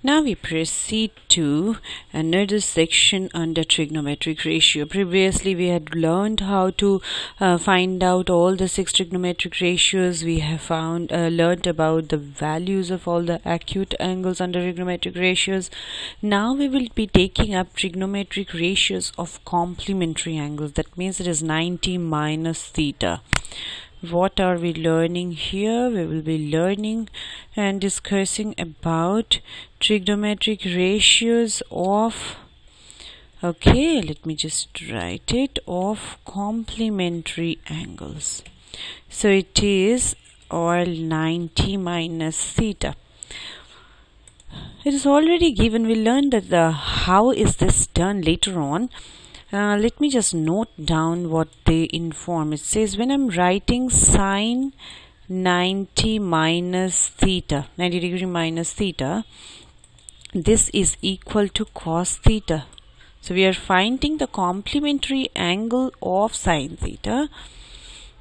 Now we proceed to another section under trigonometric ratio. Previously we had learned how to find out all the 6 trigonometric ratios. We have learned about the values of all the acute angles under trigonometric ratios. Now we will be taking up trigonometric ratios of complementary angles. That means it is 90 minus theta. What are we learning here? We will be learning and discussing about trigonometric ratios of, okay, let me just write it, of complementary angles. So it is all 90 minus theta. It is already given. We learned that how is this done later on. Let me just note down what they inform. It says when I'm writing sine 90 minus theta, 90 degree minus theta, this is equal to cos theta. So we are finding the complementary angle of sine theta.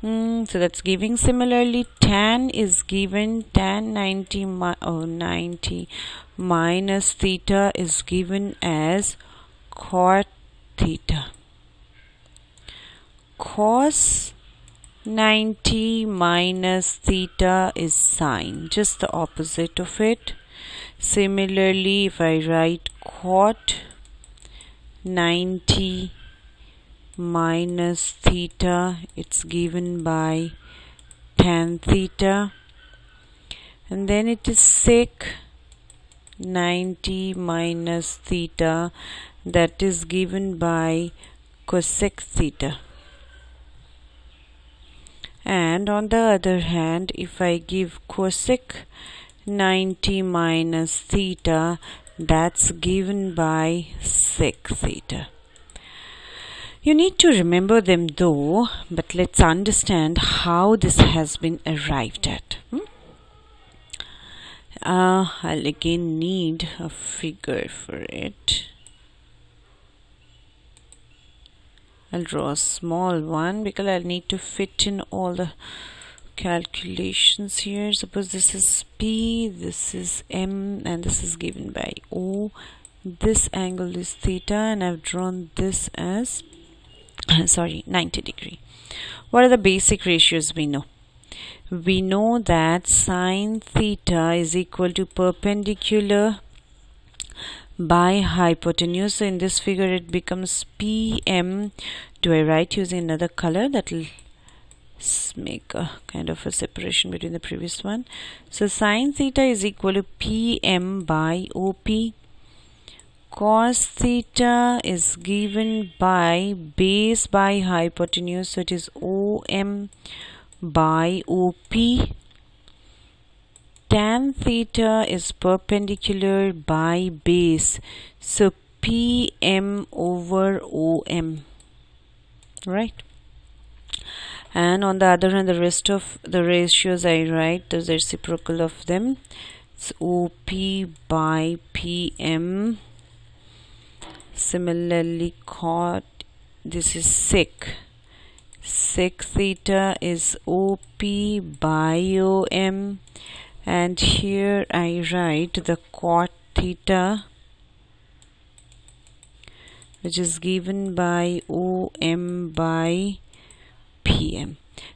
So that's giving. Similarly, tan is given. Tan 90 minus theta is given as cot theta. Cos 90 minus theta is sine, just the opposite of it. Similarly, if I write cot 90 minus theta, it's given by tan theta. And then it is sec 90 minus theta, that is given by cosec theta. And on the other hand, if I give cosec 90 minus theta, that's given by sec theta. You need to remember them though, but let's understand how this has been arrived at. I'll again need a figure for it. I'll draw a small one because I'll need to fit in all the calculations here. Suppose this is P, this is M, and this is given by O. This angle is theta, and I've drawn this as 90 degree. What are the basic ratios we know? We know that sine theta is equal to perpendicular by hypotenuse. So in this figure it becomes PM. Do I write using another color? That will make a kind of a separation between the previous one. So sine theta is equal to PM by OP. Cos theta is given by base by hypotenuse, so it is OM by OP. Tan theta is perpendicular by base, so PM over OM, right? And on the other hand, the rest of the ratios I write the reciprocal of them. It's OP by PM. Similarly, cot, this is sec theta is OP by OM. And here I write the cot theta, which is given by OM by PM.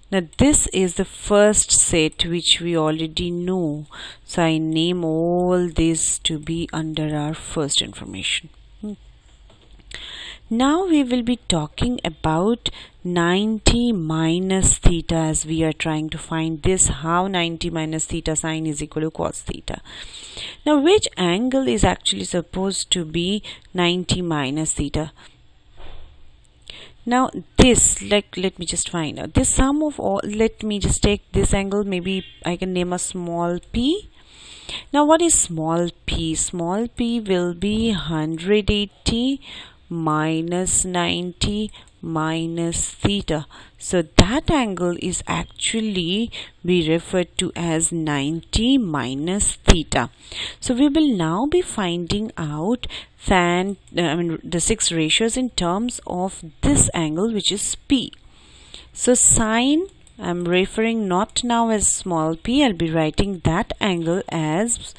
Now this is the first set which we already know. So I name all this to be under our first information. Now we will be talking about 90 minus theta, as we are trying to find this, how 90 minus theta sine is equal to cos theta. Now which angle is actually supposed to be 90 minus theta? Now this, let me just find out this sum of all. Let me just take this angle, maybe I can name a small p. Now what is small p? Small p will be 180 minus 90 minus theta. So that angle is actually be referred to as 90 minus theta. So we will now be finding out the 6 ratios in terms of this angle, which is P. So sine I'm referring not now as small p. I'll be writing that angle as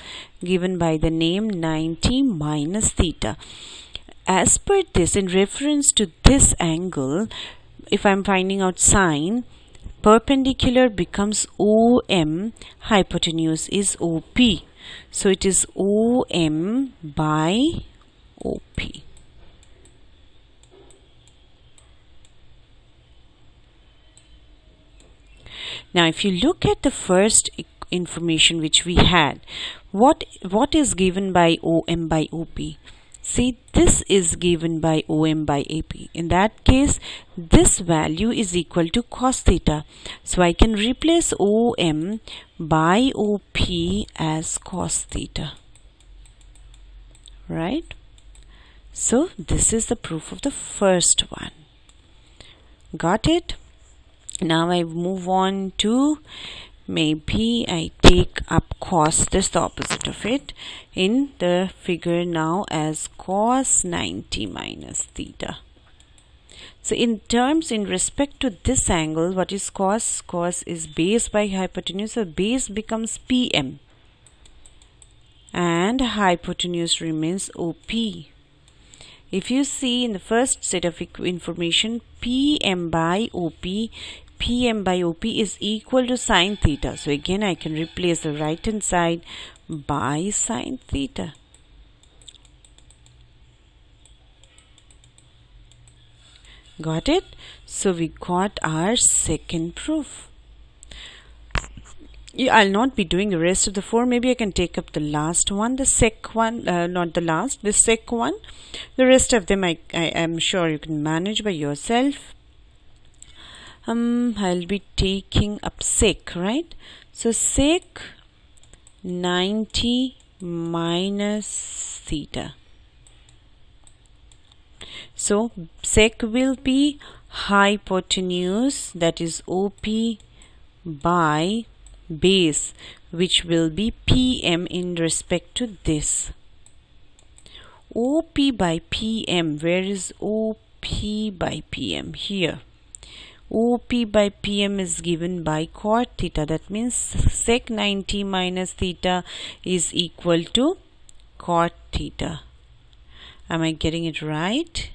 given by the name 90 minus theta. As per this, in reference to this angle, if I'm finding out sine, perpendicular becomes OM, hypotenuse is OP. So it is OM by OP. Now if you look at the first information which we had, what is given by OM by OP? See, this is given by OM by AP. In that case, this value is equal to cos theta. So I can replace OM by OP as cos theta. Right? So this is the proof of the first one. Got it? Now I move on to, maybe I take up cos, this the opposite of it, in the figure now as cos 90 minus theta. So in respect to this angle, what is cos? Cos is base by hypotenuse, so base becomes PM and hypotenuse remains OP. If you see in the first set of information, PM by OP is equal to sine theta. So again I can replace the right hand side by sine theta. Got it? So we got our second proof. Yeah, I'll not be doing the rest of the four. Maybe I can take up the last one, the sec one, not the last, the sec one. The rest of them I am sure you can manage by yourself. I'll be taking up sec, right? So sec 90 minus theta. So sec will be hypotenuse, that is OP by base, which will be PM in respect to this. OP by PM, where is OP by PM? Here. OP by PM is given by cot theta. That means sec 90 minus theta is equal to cot theta. Am I getting it right?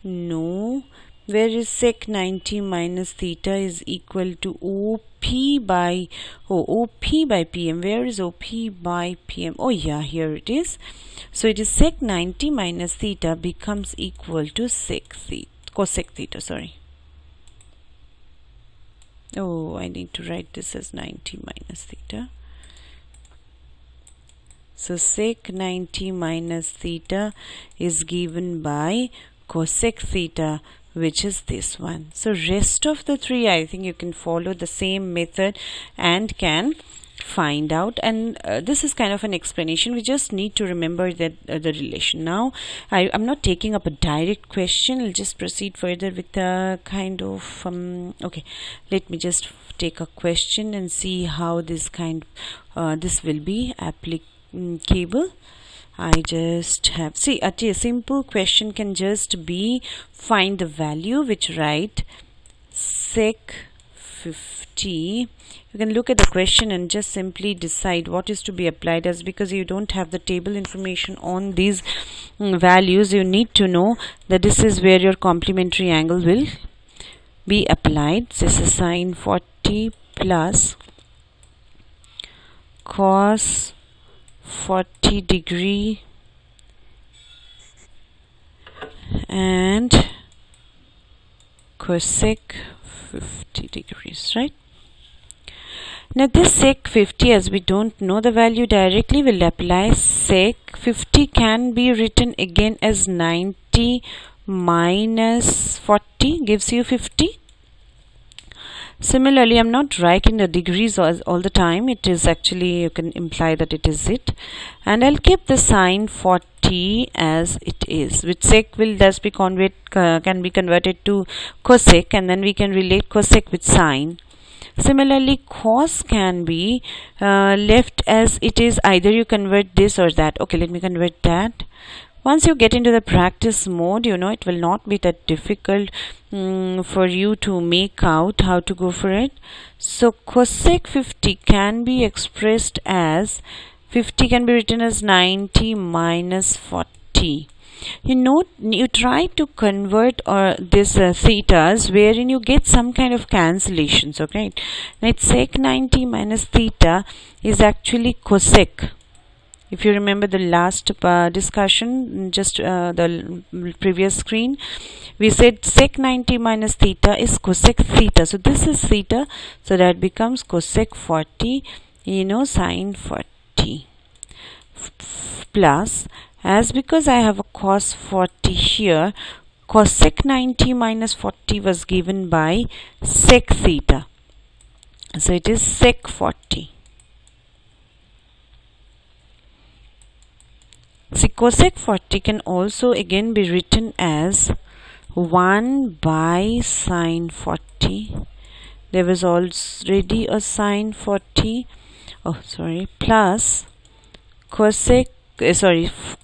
No. Where is sec 90 minus theta is equal to OP by PM. Where is OP by PM? Oh yeah, here it is. So it is sec 90 minus theta becomes equal to cosec theta, sorry. Oh, I need to write this as 90 minus theta. So sec 90 minus theta is given by cosec theta, which is this one. So rest of the three, I think you can follow the same method and can find out, and this is kind of an explanation. We just need to remember that the relation. Now I'm not taking up a direct question. I'll just proceed further with a kind of okay, let me just take a question and see how this this will be applicable. I just have, see, a simple question can just be find the value, which write sec 50. You can look at the question and just simply decide what is to be applied as, because you don't have the table information on these values. You need to know that this is where your complementary angle will be applied. This is sine 40 plus cos 40 degree and cosec 50 degrees, right? Now this sec 50, as we don't know the value directly, will apply sec 50 can be written again as 90 minus 40 gives you 50. Similarly, I'm not writing the degrees all the time. It is actually, you can imply that it is it. And I'll keep the sine 40 as it is, which sec will thus be can be converted to cosec, and then we can relate cosec with sine. Similarly, cos can be left as it is. Either you convert this or that. Okay, let me convert that. Once you get into the practice mode, you know, it will not be that difficult for you to make out how to go for it. So cosec 50 can be expressed as 50 can be written as 90 minus 40. You know, you try to convert this thetas wherein you get some kind of cancellations. Okay, now it's sec 90 minus theta is actually cosec. If you remember the last discussion, just the previous screen, we said sec 90 minus theta is cosec theta. So this is theta, so that becomes cosec 40, you know, sine 40 plus, as because I have a cos 40 here, cosec 90 minus 40 was given by sec theta. So it is sec 40. See, cosec 40 can also again be written as 1 by sine 40. There was already a sine 40. Oh, sorry. Plus cosec,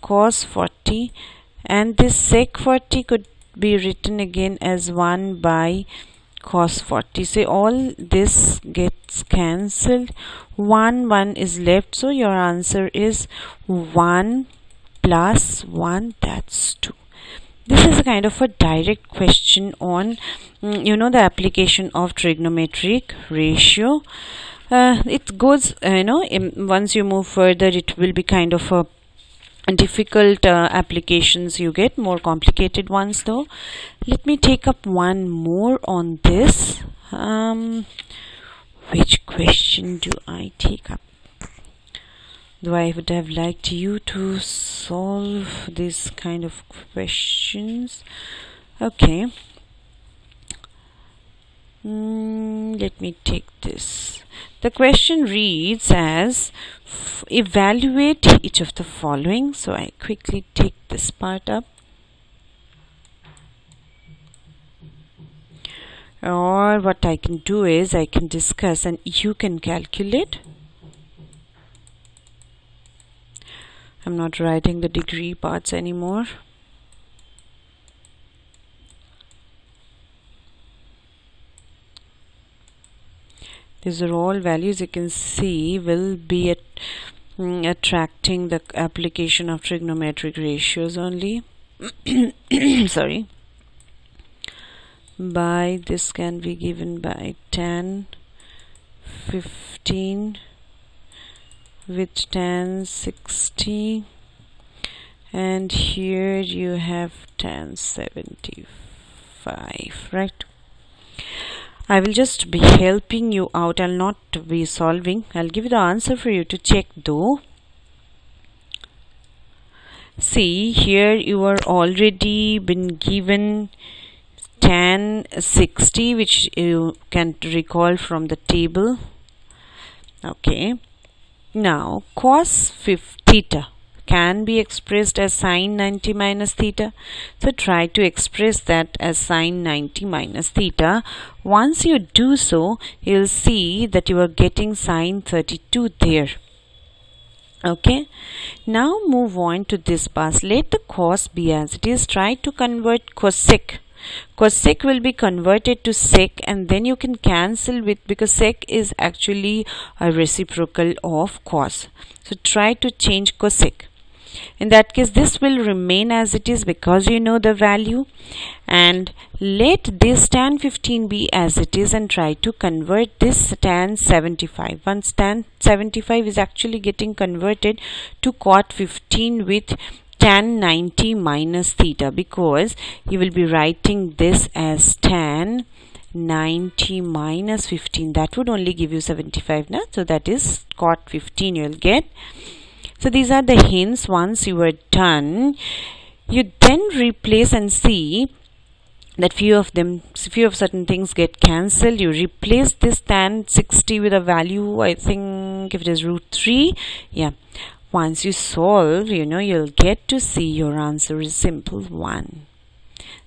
cos 40, and this sec 40 could be written again as 1 by cos 40. So all this gets cancelled. 1 is left. So your answer is 1 plus 1, that's 2. This is a kind of a direct question on you know, the application of trigonometric ratio. It goes, you know, once you move further, it will be kind of a difficult applications you get, more complicated ones though. Let me take up one more on this. Which question do I take up? Though I would have liked you to solve this kind of questions. Okay. Let me take this. The question reads as, evaluate each of the following. So I quickly take this part up. Or what I can do is I can discuss and you can calculate. I'm not writing the degree parts anymore. These are all values you can see will be attracting the application of trigonometric ratios only. Sorry. By this can be given by tan 15 with tan 60, and here you have tan 75, right? I will just be helping you out. I'll not be solving. I'll give you the answer for you to check though. See, here you are already been given tan 60, which you can recall from the table. Okay. Now cos theta can be expressed as sine 90 minus theta. So try to express that as sine 90 minus theta. Once you do so, you'll see that you are getting sine 32 there. Okay. Now move on to this part. Let the cos be as it is. Try to convert cosec. Cosec will be converted to sec, and then you can cancel with, because sec is actually a reciprocal of cos. So try to change cosec. In that case, this will remain as it is because you know the value, and let this tan 15 be as it is and try to convert this tan 75. Once tan 75 is actually getting converted to cot 15 with tan 90 minus theta, because you will be writing this as tan 90 minus 15. That would only give you 75 now. So that is cot 15 you will get. So these are the hints. Once you are done, you then replace and see that few of certain things get cancelled. You replace this tan 60 with a value, I think if it is root 3. Yeah. Once you solve, you know, you'll get to see your answer is simple 1.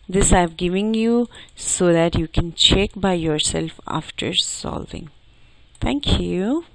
This I've given you so that you can check by yourself after solving. Thank you.